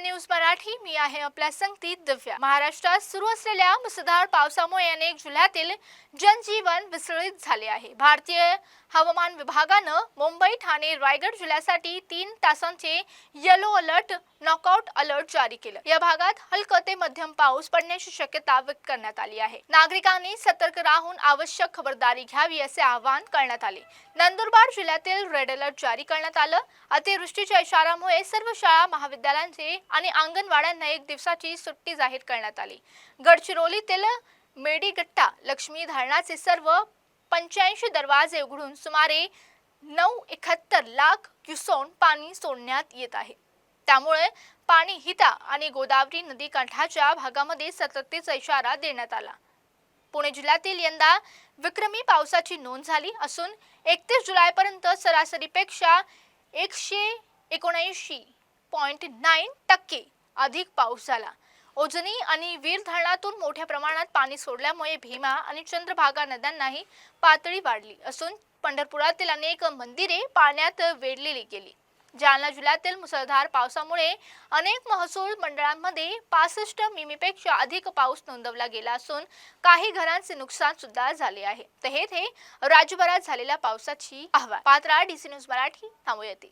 News Marathi, मी आहे आपल्या संगतीत दिव्या। महाराष्ट्रात सुरू असलेल्या मुसळधार पावसामुळे अनेक जिल्ह्यातील जनजीवन विस्कळीत झाले आहे। भारतीय हवामान विभागाने मुंबई, ठाणे, रायगड जिल्ह्यासाठी 3 तासांचे येलो अलर्ट, नॉकआउट अलर्ट जारी केले। या भागात हलका ते मध्यम पाऊस पडण्याची शक्यता व्यक्त करण्यात आली आहे। नागरिकांनी सतर्क राहून आवश्यक खबरदारी घ्यावी असे आवाहन करण्यात आले। नंदुरबार जिल्ह्यातील रेड अलर्ट जारी करण्यात आले। अतिवृष्टीच्या इशाऱ्यामुळे सर्व शाळा, महाविद्यालयांचे आणि अंगणवाड्यांना 1 दिवसाची सुट्टी जाहीर करण्यात आली। गडचिरोलीतील मेडीगट्टा लक्ष्मी धरणाचे सर्व 85 दरवाजे उघडून सुमारे 971 लाख क्युसेक पाणी सोडण्यात येत आहे। त्यामुळे पाणी हिता आणि गोदावरी नदी काठाच्या भागामध्ये सतर्कतेचा इशारा देण्यात आला। पुणे जिल्ह्यातील यंदा विक्रमी पावसाची नोंद झाली असून 31 जुलैपर्यंत सरासरीपेक्षा 179.9% अधिक पाऊस झाला। उजनी आणि वीर धरणातून मोठ्या प्रमाणात पाणी सोडल्यामुळे भीमा आणि चंद्रभागा नद्यांनाही पातळी वाढली असून पंढरपुरातील अनेक मंदिरे पाण्यात वेढलेली गेली। जालना जिल्ह्यातील मुसळधार पावसामुळे अनेक महसूल मंडळांमध्ये 65 मिमीपेक्षा अधिक पाऊस नोंदवला गेला असून काही घरांचे नुकसान सुद्धा झाले आहे। तर हे राज्यभरात झालेल्या पावसाची अहवाल। पात्रा DC न्यूज मराठी थांबूया येथेच।